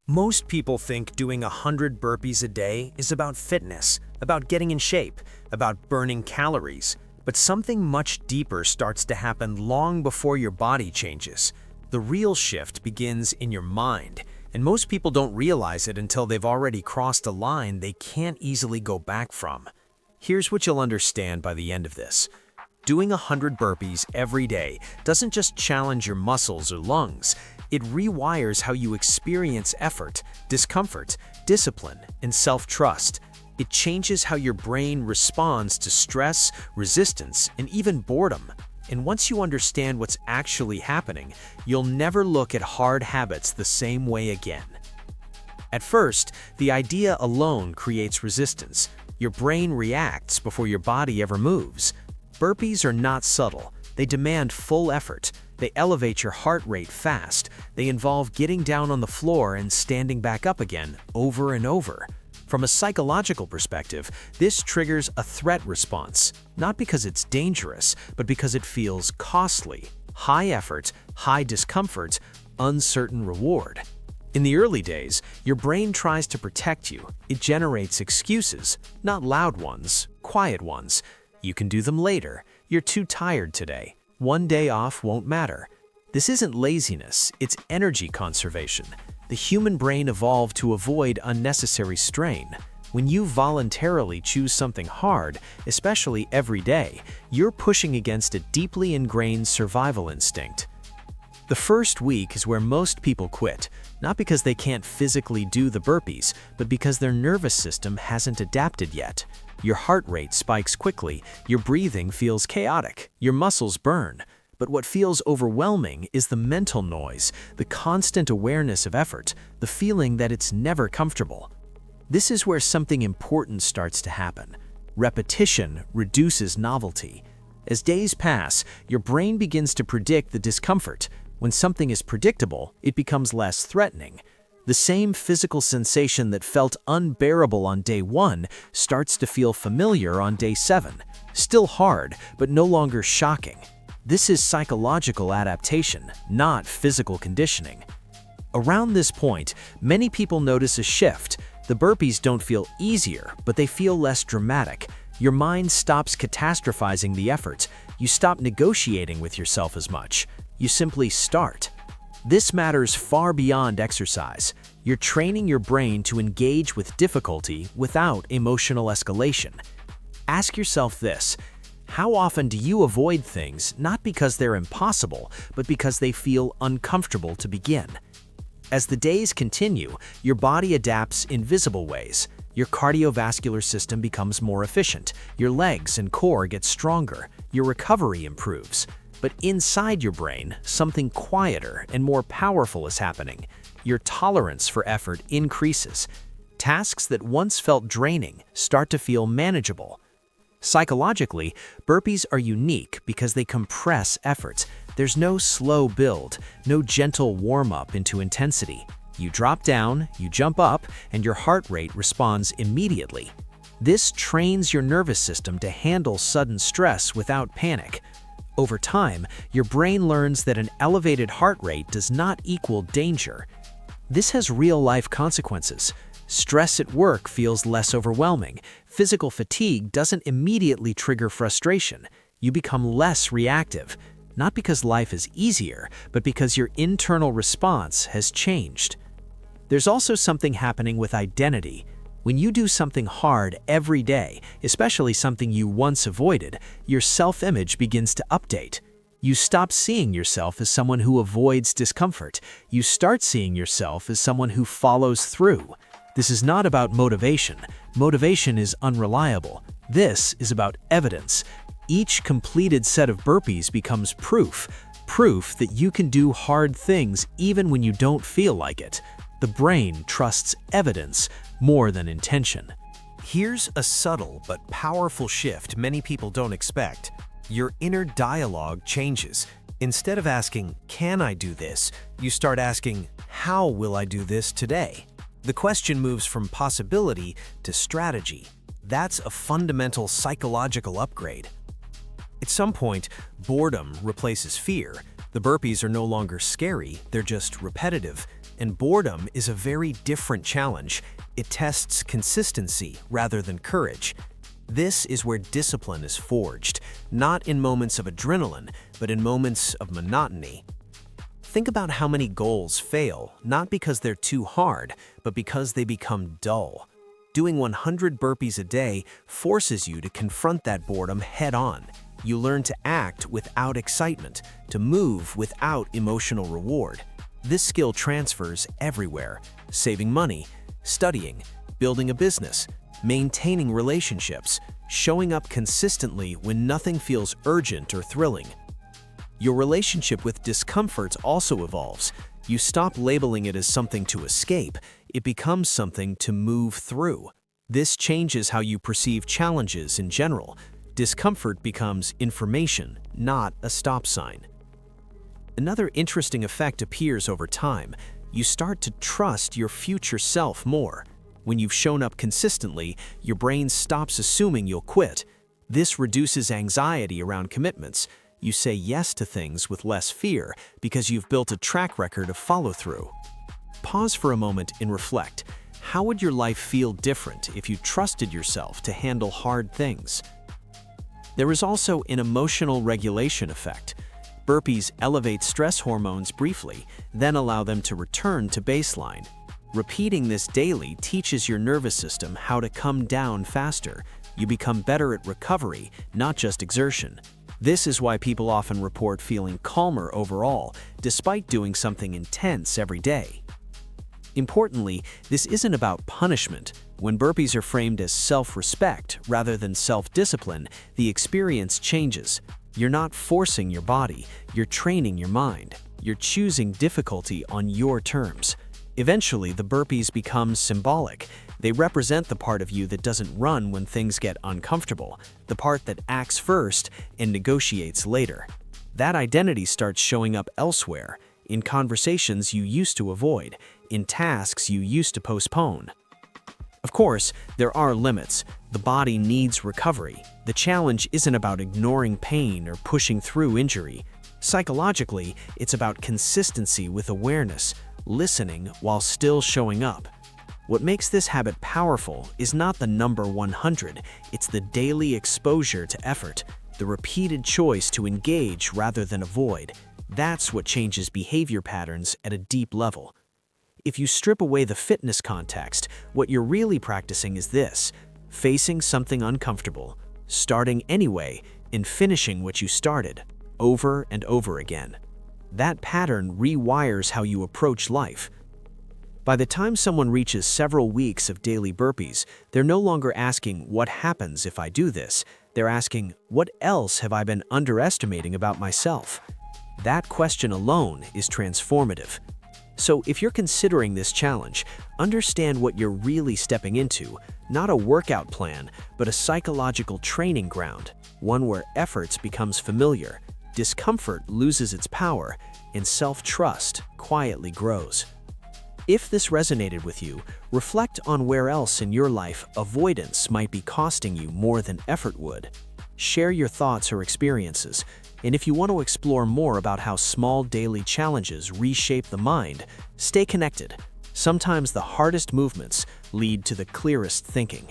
Most people think doing 100 burpees a day is about fitness, about getting in shape, about burning calories. But something much deeper starts to happen long before your body changes. The real shift begins in your mind, and most people don't realize it until they've already crossed a line they can't easily go back from. Here's what you'll understand by the end of this. Doing 100 burpees every day doesn't just challenge your muscles or lungs, it rewires how you experience effort, discomfort, discipline, and self-trust. It changes how your brain responds to stress, resistance, and even boredom. And once you understand what's actually happening, you'll never look at hard habits the same way again. At first, the idea alone creates resistance. Your brain reacts before your body ever moves. Burpees are not subtle. They demand full effort. They elevate your heart rate fast. They involve getting down on the floor and standing back up again over and over. From a psychological perspective, this triggers a threat response, not because it's dangerous, but because it feels costly. High effort, high discomfort, uncertain reward. In the early days, your brain tries to protect you. It generates excuses, not loud ones, quiet ones. You can do them later. You're too tired today. One day off won't matter. This isn't laziness, it's energy conservation. The human brain evolved to avoid unnecessary strain. When you voluntarily choose something hard, especially every day, you're pushing against a deeply ingrained survival instinct. The first week is where most people quit, not because they can't physically do the burpees, but because their nervous system hasn't adapted yet. Your heart rate spikes quickly, your breathing feels chaotic, your muscles burn. But what feels overwhelming is the mental noise, the constant awareness of effort, the feeling that it's never comfortable. This is where something important starts to happen. Repetition reduces novelty. As days pass, your brain begins to predict the discomfort. When something is predictable, it becomes less threatening. The same physical sensation that felt unbearable on day 1 starts to feel familiar on day 7. Still hard, but no longer shocking. This is psychological adaptation, not physical conditioning. Around this point, many people notice a shift. The burpees don't feel easier, but they feel less dramatic. Your mind stops catastrophizing the effort. You stop negotiating with yourself as much. You simply start. This matters far beyond exercise. You're training your brain to engage with difficulty without emotional escalation. Ask yourself this: how often do you avoid things not because they're impossible, but because they feel uncomfortable to begin? As the days continue, your body adapts in visible ways. Your cardiovascular system becomes more efficient, your legs and core get stronger, your recovery improves. But inside your brain, something quieter and more powerful is happening. Your tolerance for effort increases. Tasks that once felt draining start to feel manageable. Psychologically, burpees are unique because they compress effort. There's no slow build, no gentle warm-up into intensity. You drop down, you jump up, and your heart rate responds immediately. This trains your nervous system to handle sudden stress without panic. Over time, your brain learns that an elevated heart rate does not equal danger. This has real-life consequences. Stress at work feels less overwhelming. Physical fatigue doesn't immediately trigger frustration. You become less reactive, not because life is easier, but because your internal response has changed. There's also something happening with identity. When you do something hard every day, especially something you once avoided, your self-image begins to update. You stop seeing yourself as someone who avoids discomfort. You start seeing yourself as someone who follows through. This is not about motivation. Motivation is unreliable. This is about evidence. Each completed set of burpees becomes proof that you can do hard things even when you don't feel like it. The brain trusts evidence more than intention. Here's a subtle but powerful shift many people don't expect. Your inner dialogue changes. Instead of asking, "Can I do this?" you start asking, "How will I do this today?" The question moves from possibility to strategy. That's a fundamental psychological upgrade. At some point, boredom replaces fear. The burpees are no longer scary, they're just repetitive. And boredom is a very different challenge. It tests consistency rather than courage. This is where discipline is forged, not in moments of adrenaline, but in moments of monotony. Think about how many goals fail, not because they're too hard, but because they become dull. Doing 100 burpees a day forces you to confront that boredom head-on. You learn to act without excitement, to move without emotional reward. This skill transfers everywhere: saving money, studying, building a business, maintaining relationships, showing up consistently when nothing feels urgent or thrilling. Your relationship with discomfort also evolves. You stop labeling it as something to escape. It becomes something to move through. This changes how you perceive challenges in general. Discomfort becomes information, not a stop sign. Another interesting effect appears over time. You start to trust your future self more. When you've shown up consistently, your brain stops assuming you'll quit. This reduces anxiety around commitments. You say yes to things with less fear because you've built a track record of follow-through. Pause for a moment and reflect. How would your life feel different if you trusted yourself to handle hard things? There is also an emotional regulation effect. Burpees elevate stress hormones briefly, then allow them to return to baseline. Repeating this daily teaches your nervous system how to come down faster. You become better at recovery, not just exertion. This is why people often report feeling calmer overall, despite doing something intense every day. Importantly, this isn't about punishment. When burpees are framed as self-respect rather than self-discipline, the experience changes. You're not forcing your body, you're training your mind. You're choosing difficulty on your terms. Eventually, the burpees become symbolic. They represent the part of you that doesn't run when things get uncomfortable, the part that acts first and negotiates later. That identity starts showing up elsewhere, in conversations you used to avoid, in tasks you used to postpone. Of course, there are limits. The body needs recovery. The challenge isn't about ignoring pain or pushing through injury. Psychologically, it's about consistency with awareness, listening while still showing up. What makes this habit powerful is not the number 100, it's the daily exposure to effort, the repeated choice to engage rather than avoid. That's what changes behavior patterns at a deep level. If you strip away the fitness context, what you're really practicing is this: facing something uncomfortable, starting anyway, and finishing what you started, over and over again. That pattern rewires how you approach life. By the time someone reaches several weeks of daily burpees, they're no longer asking, "What happens if I do this?" They're asking, "What else have I been underestimating about myself?" That question alone is transformative. So if you're considering this challenge, understand what you're really stepping into, not a workout plan, but a psychological training ground, one where efforts becomes familiar, discomfort loses its power, and self-trust quietly grows. If this resonated with you, reflect on where else in your life avoidance might be costing you more than effort would. Share your thoughts or experiences, and if you want to explore more about how small daily challenges reshape the mind, stay connected. Sometimes the hardest movements lead to the clearest thinking.